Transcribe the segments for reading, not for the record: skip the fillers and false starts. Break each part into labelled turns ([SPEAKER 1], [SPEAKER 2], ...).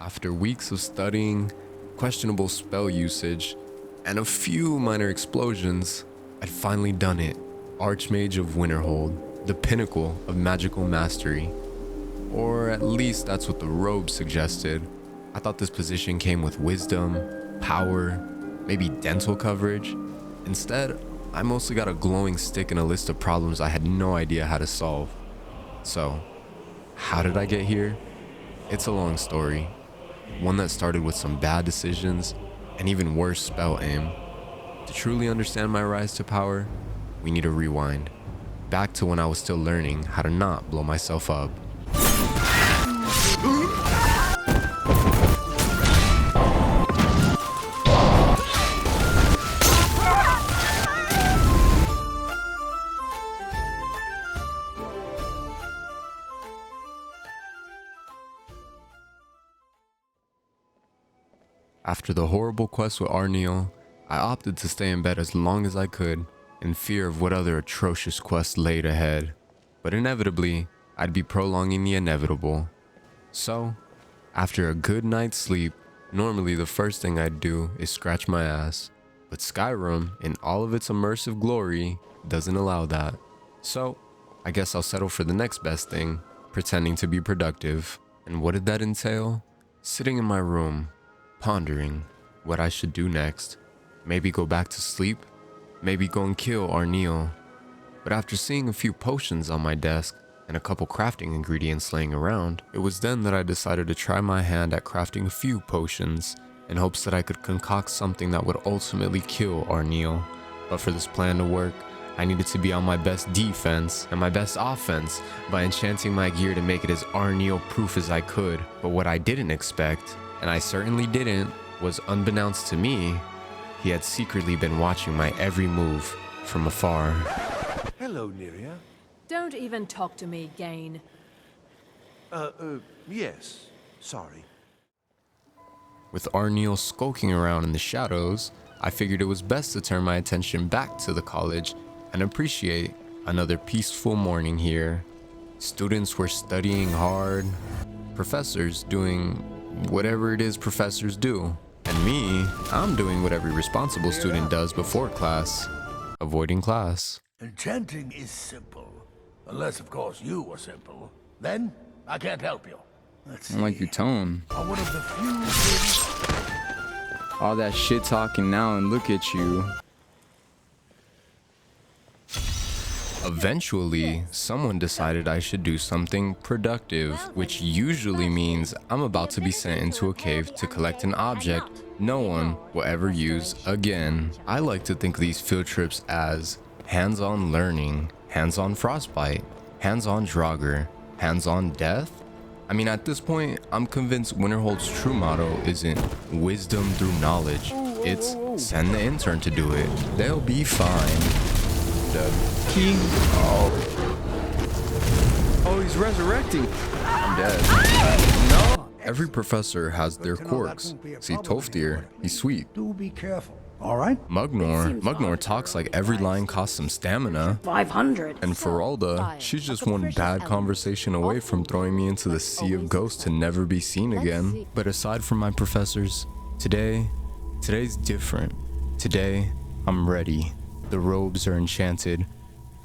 [SPEAKER 1] After weeks of studying, questionable spell usage, and a few minor explosions, I'd finally done it. Arch-Mage of Winterhold, the pinnacle of magical mastery. Or at least that's what the robe suggested. I thought this position came with wisdom, power, maybe dental coverage. Instead, I mostly got a glowing stick and a list of problems I had no idea how to solve. So, how did I get here? It's a long story. One that started with some bad decisions and even worse spell aim. To truly understand my rise to power, we need a rewind. Back to when I was still learning how to not blow myself up. After the horrible quest with Arniel, I opted to stay in bed as long as I could, in fear of what other atrocious quests laid ahead. But inevitably, I'd be prolonging the inevitable. So, after a good night's sleep, normally the first thing I'd do is scratch my ass. But Skyrim, in all of its immersive glory, doesn't allow that. So, I guess I'll settle for the next best thing, pretending to be productive. And what did that entail? Sitting in my room, pondering what I should do next. Maybe go back to sleep, maybe go and kill Arniel. But after seeing a few potions on my desk and a couple crafting ingredients laying around, it was then that I decided to try my hand at crafting a few potions in hopes that I could concoct something that would ultimately kill Arniel. But for this plan to work, I needed to be on my best defense and my best offense by enchanting my gear to make it as Arniel proof as I could. But what I didn't expect, and I certainly didn't, was unbeknownst to me, he had secretly been watching my every move from afar.
[SPEAKER 2] Hello, Neria.
[SPEAKER 3] Don't even talk to me, Gain.
[SPEAKER 2] Yes. Sorry.
[SPEAKER 1] With Arniel skulking around in the shadows, I figured it was best to turn my attention back to the college and appreciate another peaceful morning here. Students were studying hard, professors doing whatever it is professors do. And me, I'm doing what every responsible student does before class, avoiding class.
[SPEAKER 4] Enchanting is simple. Unless, of course, you are simple. Then, I can't help you. Let's see.
[SPEAKER 5] I like your tone.
[SPEAKER 4] One of the few things...
[SPEAKER 5] All that shit talking now and look at you.
[SPEAKER 1] Eventually, someone decided I should do something productive, which usually means I'm about to be sent into a cave to collect an object no one will ever use again. I like to think of these field trips as hands-on learning, hands-on frostbite, hands-on Draugr, hands-on death. I mean, at this point, I'm convinced Winterhold's true motto isn't wisdom through knowledge. It's send the intern to do it. They'll be fine.
[SPEAKER 5] Key. Oh, he's resurrecting.
[SPEAKER 1] I'm dead. No. Every professor has their quirks. See Toftir, he's sweet.
[SPEAKER 4] Do be careful. All right?
[SPEAKER 1] Mugnor talks like every line costs some stamina.
[SPEAKER 3] 500.
[SPEAKER 1] And Feralda, she's just one bad conversation away from throwing me into the sea of ghosts to never be seen again. But aside from my professors, today's different. Today, I'm ready. The robes are enchanted,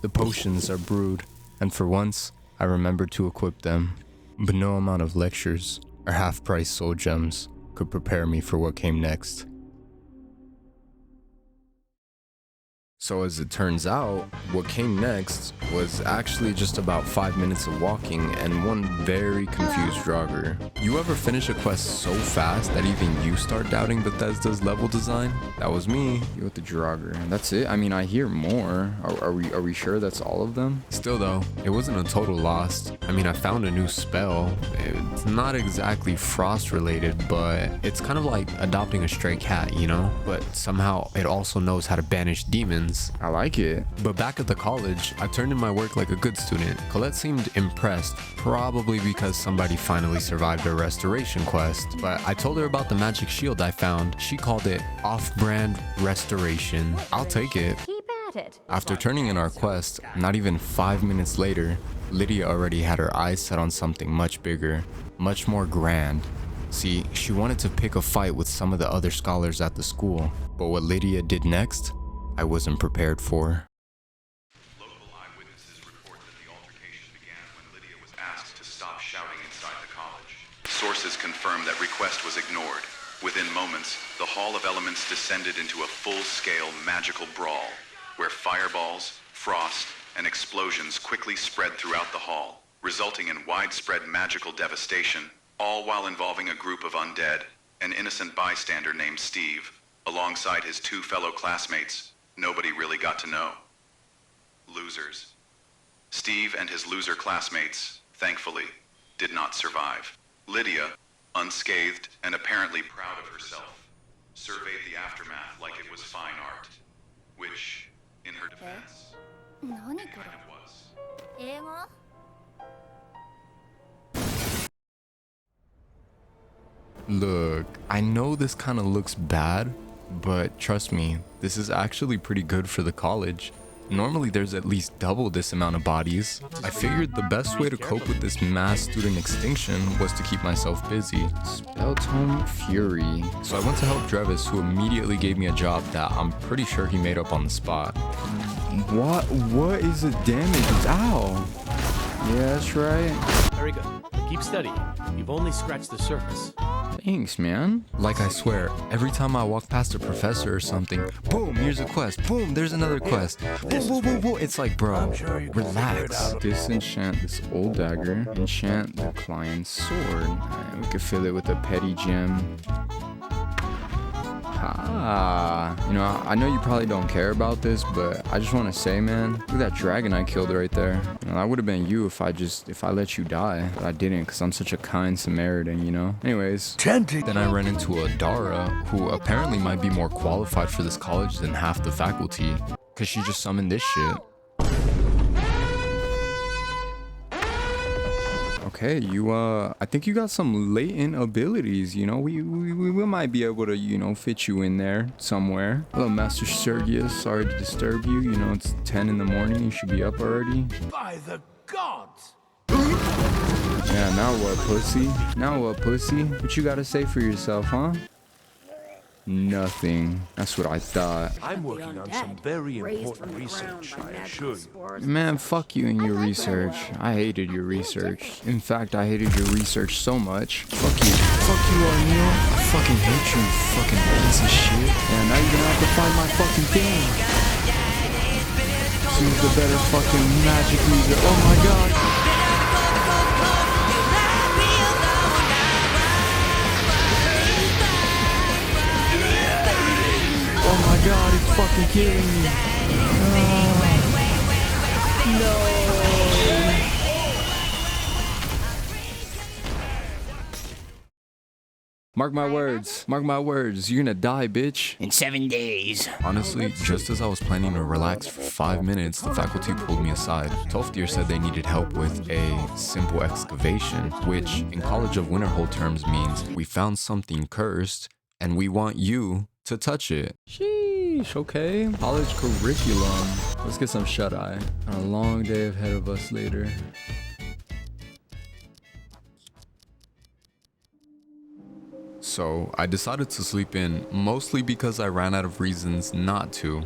[SPEAKER 1] the potions are brewed, and for once, I remembered to equip them. But no amount of lectures or half-price soul gems could prepare me for what came next. So as it turns out, what came next was actually just about 5 minutes of walking and one very confused Draugr. You ever finish a quest so fast that even you start doubting Bethesda's level design? That was me.
[SPEAKER 5] You with the Draugr. That's it? I mean, I hear more. Are we sure that's all of them?
[SPEAKER 1] Still though, it wasn't a total loss. I mean, I found a new spell. It's not exactly frost related, but it's kind of like adopting a stray cat, you know? But somehow it also knows how to banish demons.
[SPEAKER 5] I like it.
[SPEAKER 1] But back at the college, I turned in my work like a good student. Colette seemed impressed, probably because somebody finally survived a restoration quest. But I told her about the magic shield I found. She called it off-brand restoration. I'll take it.
[SPEAKER 3] Keep at it.
[SPEAKER 1] After turning in our quest, not even 5 minutes later, Lydia already had her eyes set on something much bigger, much more grand. See, she wanted to pick a fight with some of the other scholars at the school, but what Lydia did next, I wasn't prepared for.
[SPEAKER 6] Local eyewitnesses report that the altercation began when Lydia was asked to stop shouting inside the college. Sources confirm that request was ignored. Within moments, the Hall of Elements descended into a full-scale magical brawl, where fireballs, frost, and explosions quickly spread throughout the hall, resulting in widespread magical devastation, all while involving a group of undead, an innocent bystander named Steve, alongside his 2 fellow classmates. Nobody really got to know. Losers. Steve and his loser classmates, thankfully, did not survive. Lydia, unscathed and apparently proud of herself, surveyed the aftermath like it was fine art, which, in her defense, kind of was.
[SPEAKER 7] 英語
[SPEAKER 1] Look, I know this kind of looks bad, but trust me, this is actually pretty good for the college. Normally there's at least double this amount of bodies. I figured the best way to cope with this mass student extinction was to keep myself busy.
[SPEAKER 5] Spelltome Fury.
[SPEAKER 1] So I went to help Drevis, who immediately gave me a job that I'm pretty sure he made up on the spot.
[SPEAKER 5] What is the damage? Ow. Yeah, that's right.
[SPEAKER 8] Very good. Keep studying. You've only scratched the surface.
[SPEAKER 5] Thanks, man.
[SPEAKER 1] Like I swear, every time I walk past a professor or something, boom, here's a quest. Boom, there's another quest. Boom, boom, boom, boom. It's like, bro, relax.
[SPEAKER 5] Disenchant this old dagger. Enchant the client's sword. We could fill it with a petty gem. You know, I know you probably don't care about this, but I just want to say, man, look at that dragon I killed right there. You know, that would have been you if I let you die, but I didn't because I'm such a kind Samaritan, you know? Anyways.
[SPEAKER 1] Then I ran into Adara, who apparently might be more qualified for this college than half the faculty, because she just summoned this shit.
[SPEAKER 5] Okay, I think you got some latent abilities, you know? We might be able to, you know, fit you in there somewhere. Hello, Master Sergius. Sorry to disturb you. You know, it's 10 in the morning. You should be up already.
[SPEAKER 4] By the gods!
[SPEAKER 5] Yeah, now what, pussy? Now what, pussy? What you gotta say for yourself, huh? Nothing. That's what I thought.
[SPEAKER 2] I'm working on some very important research, I assure you.
[SPEAKER 5] Man, fuck you and your research. I hated your research. In fact, I hated your research so much. Fuck you. Fuck you, O'Neil. I fucking hate you, fucking piece of shit. And now you're gonna have to find my fucking thing. Who's the better fucking magic user? Oh my god. Oh my god, it's fucking killing me. No. Mark my words. Mark my words. You're gonna die, bitch.
[SPEAKER 7] In 7 days.
[SPEAKER 1] Honestly, just as I was planning to relax for 5 minutes, the faculty pulled me aside. Tolfdir said they needed help with a simple excavation, which in College of Winterhold terms means we found something cursed and we want you to touch it.
[SPEAKER 5] Sheesh, okay. College curriculum. Let's get some shut-eye. A long day ahead of us later.
[SPEAKER 1] So I decided to sleep in, mostly because I ran out of reasons not to.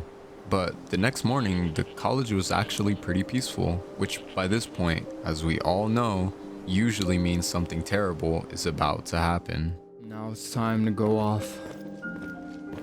[SPEAKER 1] But the next morning, the college was actually pretty peaceful, which by this point, as we all know, usually means something terrible is about to happen.
[SPEAKER 5] Now it's time to go off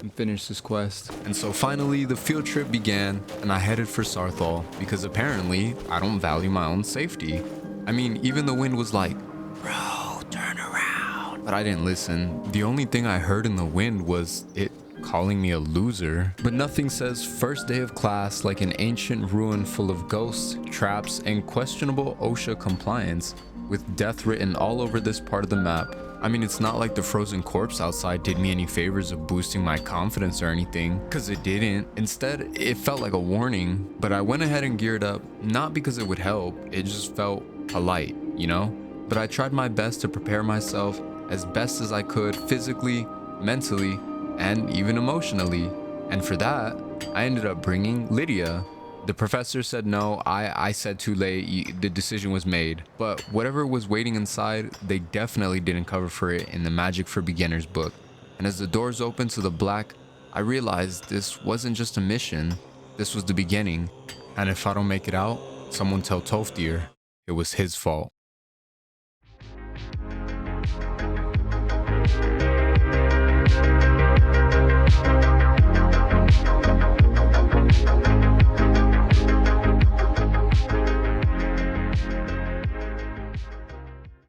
[SPEAKER 5] and finish this quest.
[SPEAKER 1] And so finally, the field trip began, and I headed for Sarthal, because apparently, I don't value my own safety. I mean, even the wind was like, bro, turn around. But I didn't listen. The only thing I heard in the wind was it calling me a loser. But nothing says first day of class like an ancient ruin full of ghosts, traps, and questionable OSHA compliance, with death written all over this part of the map. I mean, it's not like the frozen corpse outside did me any favors of boosting my confidence or anything, because it didn't. Instead, it felt like a warning. But I went ahead and geared up, not because it would help, it just felt polite, you know? But I tried my best to prepare myself as best as I could, physically, mentally, and even emotionally. And for that, I ended up bringing Lydia, The professor said no, I said too late, the decision was made. But whatever was waiting inside, they definitely didn't cover for it in the Magic for Beginners book. And as the doors opened to the black, I realized this wasn't just a mission, this was the beginning. And if I don't make it out, someone tell Toftir it was his fault.